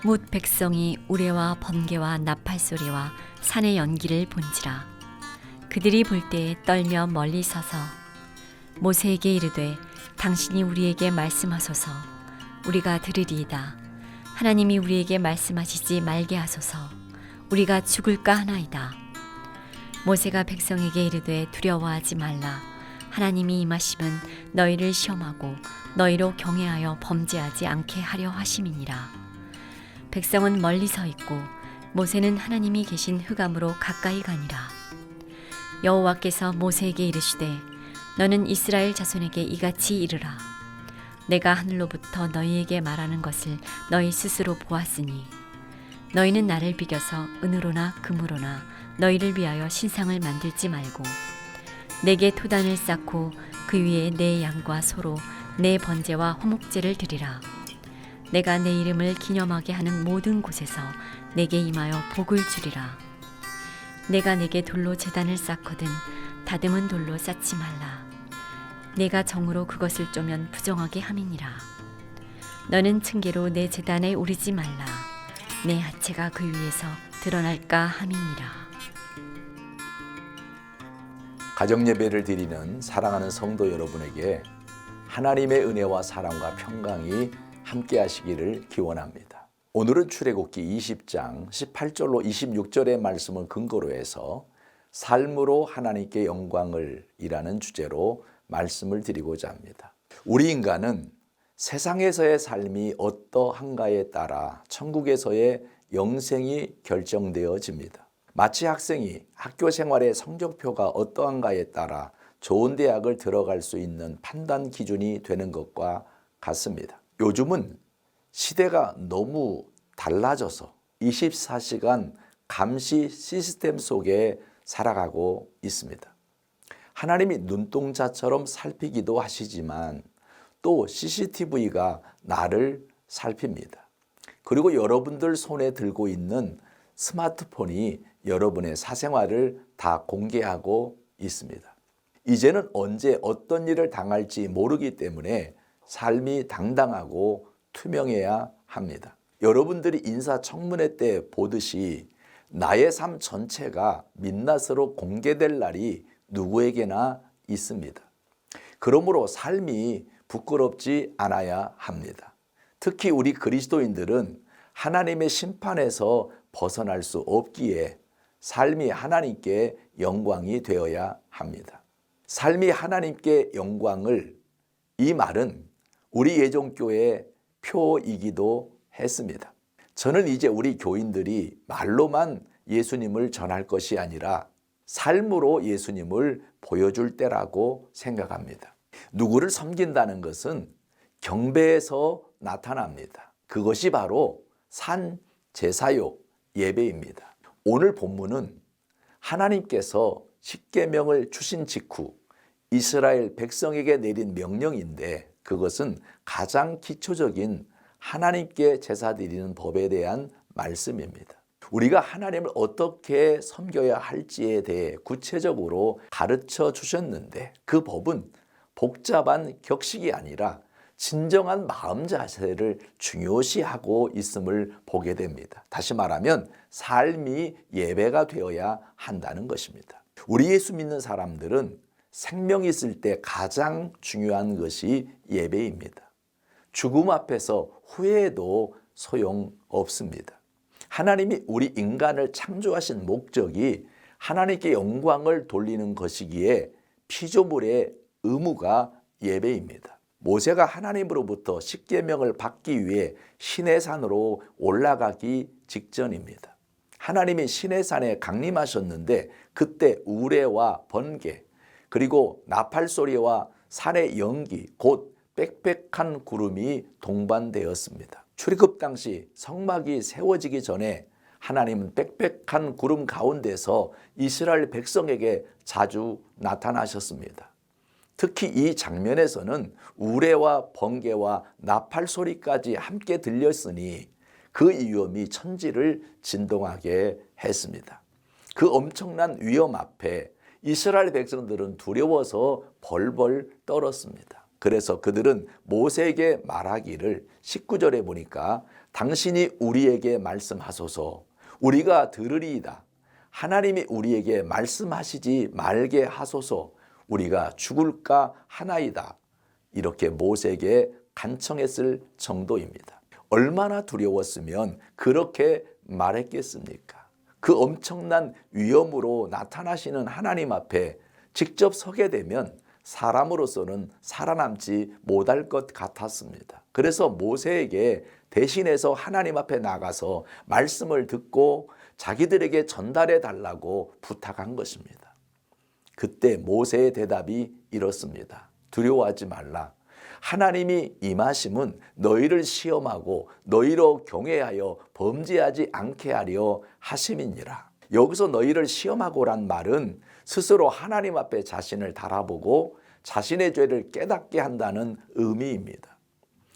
뭇 백성이 우레와 번개와 나팔 소리와 산의 연기를 본지라. 그들이 볼 때에 떨며 멀리 서서 모세에게 이르되 당신이 우리에게 말씀하소서. 우리가 들으리이다. 하나님이 우리에게 말씀하시지 말게 하소서. 우리가 죽을까 하나이다. 모세가 백성에게 이르되 두려워하지 말라. 하나님이 임하시면 너희를 시험하고 너희로 경외하여 범죄하지 않게 하려 하심이니라. 백성은 멀리 서 있고 모세는 하나님이 계신 흑암으로 가까이 가니라. 여호와께서 모세에게 이르시되 너는 이스라엘 자손에게 이같이 이르라. 내가 하늘로부터 너희에게 말하는 것을 너희 스스로 보았으니 너희는 나를 비겨서 은으로나 금으로나 너희를 위하여 신상을 만들지 말고 내게 토단을 쌓고 그 위에 내 양과 소로 내 번제와 화목제를 드리라. 내가 내 이름을 기념하게 하는 모든 곳에서 내게 임하여 복을 주리라. 내가 내게 돌로 제단을 쌓거든 다듬은 돌로 쌓지 말라. 내가 정으로 그것을 쪼면 부정하게 함이니라. 너는 층계로 내 제단에 오르지 말라. 내 하체가 그 위에서 드러날까 함이니라. 가정예배를 드리는 사랑하는 성도 여러분에게 하나님의 은혜와 사랑과 평강이 함께 하시기를 기원합니다. 오늘은 출애굽기 20장 18절로 26절의 말씀을 근거로 해서 삶으로 하나님께 영광을 이라는 주제로 말씀을 드리고자 합니다. 우리 인간은 세상에서의 삶이 어떠한가에 따라 천국에서의 영생이 결정되어집니다. 마치 학생이 학교 생활의 성적표가 어떠한가에 따라 좋은 대학을 들어갈 수 있는 판단 기준이 되는 것과 같습니다. 요즘은 시대가 너무 달라져서 24시간 감시 시스템 속에 살아가고 있습니다. 하나님이 눈동자처럼 살피기도 하시지만 또 CCTV가 나를 살핍니다. 그리고 여러분들 손에 들고 있는 스마트폰이 여러분의 사생활을 다 공개하고 있습니다. 이제는 언제 어떤 일을 당할지 모르기 때문에 삶이 당당하고 투명해야 합니다. 여러분들이 인사청문회 때 보듯이 나의 삶 전체가 민낯으로 공개될 날이 누구에게나 있습니다. 그러므로 삶이 부끄럽지 않아야 합니다. 특히 우리 그리스도인들은 하나님의 심판에서 벗어날 수 없기에 삶이 하나님께 영광이 되어야 합니다. 삶이 하나님께 영광을, 이 말은 우리 예종교의 표이기도 했습니다. 저는 이제 우리 교인들이 말로만 예수님을 전할 것이 아니라 삶으로 예수님을 보여줄 때라고 생각합니다. 누구를 섬긴다는 것은 경배에서 나타납니다. 그것이 바로 산 제사요 예배입니다. 오늘 본문은 하나님께서 십계명을 주신 직후 이스라엘 백성에게 내린 명령인데 그것은 가장 기초적인 하나님께 제사 드리는 법에 대한 말씀입니다. 우리가 하나님을 어떻게 섬겨야 할지에 대해 구체적으로 가르쳐 주셨는데 그 법은 복잡한 격식이 아니라 진정한 마음 자세를 중요시하고 있음을 보게 됩니다. 다시 말하면 삶이 예배가 되어야 한다는 것입니다. 우리 예수 믿는 사람들은 생명이 있을 때 가장 중요한 것이 예배입니다. 죽음 앞에서 후회해도 소용없습니다. 하나님이 우리 인간을 창조하신 목적이 하나님께 영광을 돌리는 것이기에 피조물의 의무가 예배입니다. 모세가 하나님으로부터 십계명을 받기 위해 시내산으로 올라가기 직전입니다. 하나님이 시내산에 강림하셨는데 그때 우레와 번개 그리고 나팔 소리와 산의 연기 곧 빽빽한 구름이 동반되었습니다. 출애굽 당시 성막이 세워지기 전에 하나님은 빽빽한 구름 가운데서 이스라엘 백성에게 자주 나타나셨습니다. 특히 이 장면에서는 우레와 번개와 나팔 소리까지 함께 들렸으니 그 위험이 천지를 진동하게 했습니다. 그 엄청난 위험 앞에 이스라엘 백성들은 두려워서 벌벌 떨었습니다. 그래서 그들은 모세에게 말하기를 19절에 보니까 당신이 우리에게 말씀하소서 우리가 들으리이다. 하나님이 우리에게 말씀하시지 말게 하소서 우리가 죽을까 하나이다. 이렇게 모세에게 간청했을 정도입니다. 얼마나 두려웠으면 그렇게 말했겠습니까? 그 엄청난 위험으로 나타나시는 하나님 앞에 직접 서게 되면 사람으로서는 살아남지 못할 것 같았습니다. 그래서 모세에게 대신해서 하나님 앞에 나가서 말씀을 듣고 자기들에게 전달해 달라고 부탁한 것입니다. 그때 모세의 대답이 이렇습니다. 두려워하지 말라. 하나님이 임하심은 너희를 시험하고 너희로 경외하여 범죄하지 않게 하려 하심이니라. 여기서 너희를 시험하고란 말은 스스로 하나님 앞에 자신을 달아보고 자신의 죄를 깨닫게 한다는 의미입니다.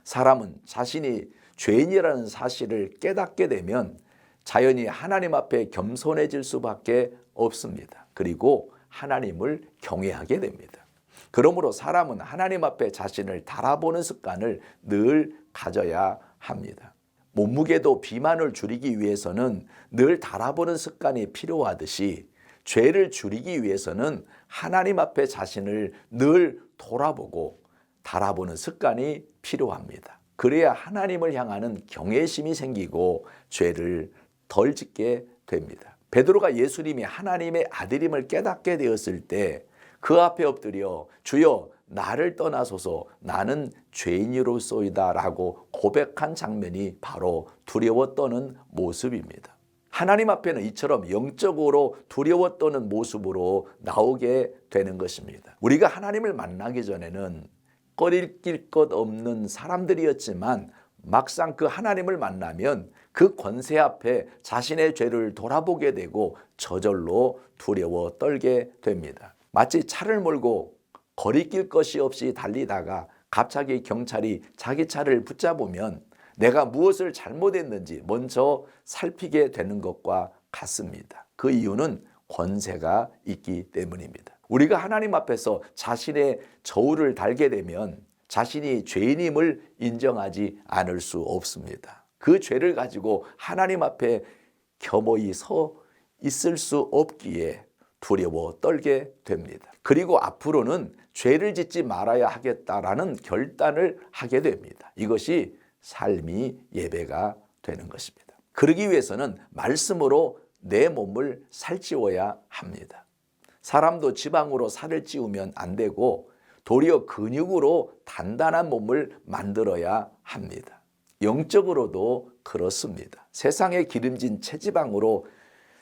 사람은 자신이 죄인이라는 사실을 깨닫게 되면 자연히 하나님 앞에 겸손해질 수밖에 없습니다. 그리고 하나님을 경외하게 됩니다. 그러므로 사람은 하나님 앞에 자신을 달아보는 습관을 늘 가져야 합니다. 몸무게도 비만을 줄이기 위해서는 늘 달아보는 습관이 필요하듯이 죄를 줄이기 위해서는 하나님 앞에 자신을 늘 돌아보고 달아보는 습관이 필요합니다. 그래야 하나님을 향하는 경외심이 생기고 죄를 덜 짓게 됩니다. 베드로가 예수님이 하나님의 아들임을 깨닫게 되었을 때 그 앞에 엎드려 주여 나를 떠나소서 나는 죄인이로소이다 라고 고백한 장면이 바로 두려워 떠는 모습입니다. 하나님 앞에는 이처럼 영적으로 두려워 떠는 모습으로 나오게 되는 것입니다. 우리가 하나님을 만나기 전에는 꺼릴 것 없는 사람들이었지만 막상 그 하나님을 만나면 그 권세 앞에 자신의 죄를 돌아보게 되고 저절로 두려워 떨게 됩니다. 마치 차를 몰고 거리낄 것이 없이 달리다가 갑자기 경찰이 자기 차를 붙잡으면 내가 무엇을 잘못했는지 먼저 살피게 되는 것과 같습니다. 그 이유는 권세가 있기 때문입니다. 우리가 하나님 앞에서 자신의 저울을 달게 되면 자신이 죄인임을 인정하지 않을 수 없습니다. 그 죄를 가지고 하나님 앞에 겸허히 서 있을 수 없기에 두려워 떨게 됩니다. 그리고 앞으로는 죄를 짓지 말아야 하겠다라는 결단을 하게 됩니다. 이것이 삶이 예배가 되는 것입니다. 그러기 위해서는 말씀으로 내 몸을 살찌워야 합니다. 사람도 지방으로 살을 찌우면 안 되고 도리어 근육으로 단단한 몸을 만들어야 합니다. 영적으로도 그렇습니다. 세상의 기름진 체지방으로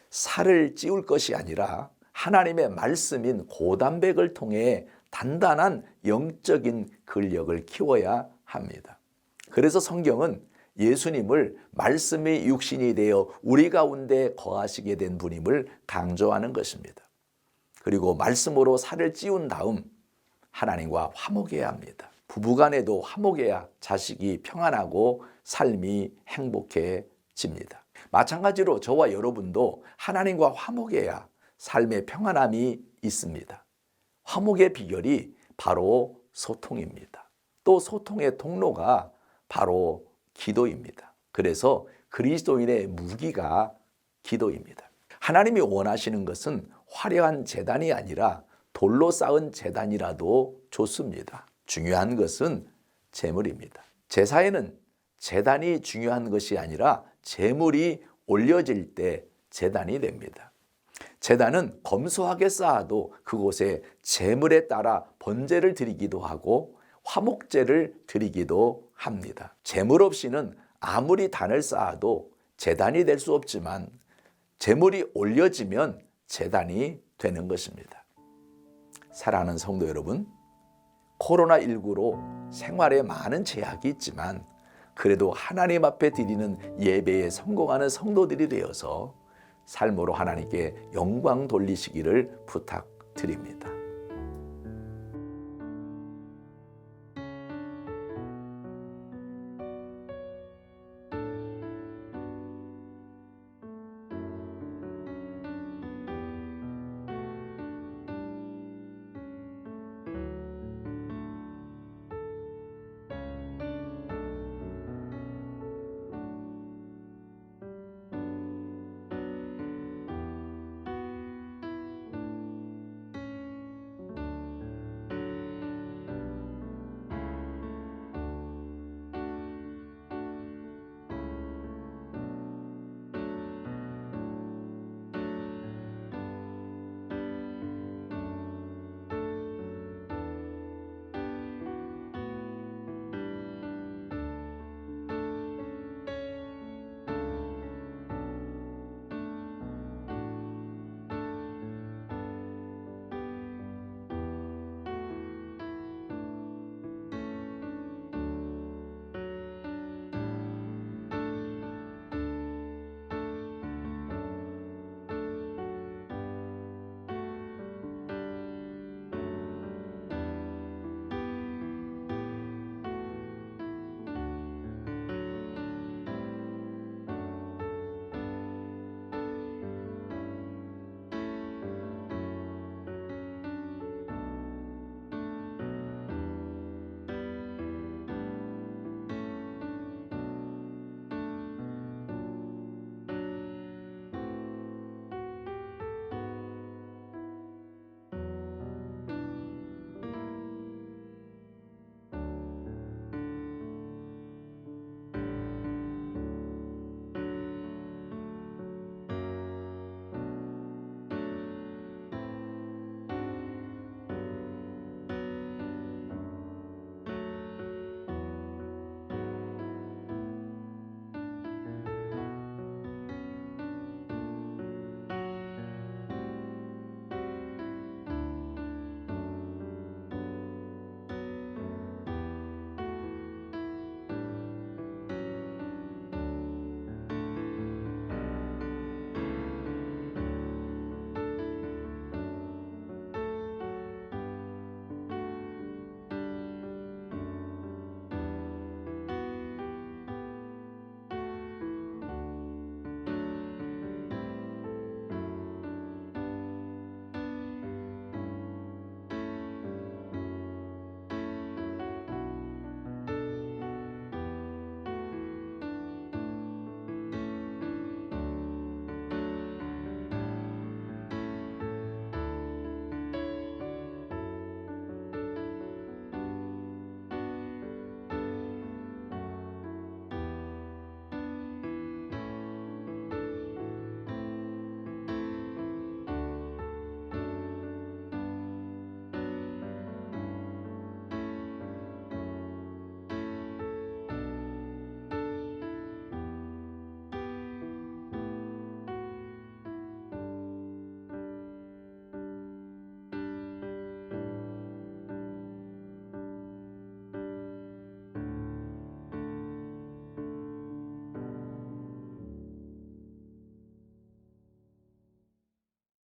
살을 찌울 것이 아니라 하나님의 말씀인 고단백을 통해 단단한 영적인 근력을 키워야 합니다. 그래서 성경은 예수님을 말씀이 육신이 되어 우리 가운데 거하시게 된 분임을 강조하는 것입니다. 그리고 말씀으로 살을 찌운 다음 하나님과 화목해야 합니다. 부부간에도 화목해야 자식이 평안하고 삶이 행복해집니다. 마찬가지로 저와 여러분도 하나님과 화목해야 삶의 평안함이 있습니다. 화목의 비결이 바로 소통입니다. 또 소통의 통로가 바로 기도입니다. 그래서 그리스도인의 무기가 기도입니다. 하나님이 원하시는 것은 화려한 제단이 아니라 돌로 쌓은 제단이라도 좋습니다. 중요한 것은 제물입니다. 제사에는 제단이 중요한 것이 아니라 제물이 올려질 때 제단이 됩니다. 제단은 검소하게 쌓아도 그곳에 제물에 따라 번제를 드리기도 하고 화목제를 드리기도 합니다. 제물 없이는 아무리 단을 쌓아도 제단이 될 수 없지만 제물이 올려지면 제단이 되는 것입니다. 사랑하는 성도 여러분, 코로나19로 생활에 많은 제약이 있지만 그래도 하나님 앞에 드리는 예배에 성공하는 성도들이 되어서 삶으로 하나님께 영광 돌리시기를 부탁드립니다.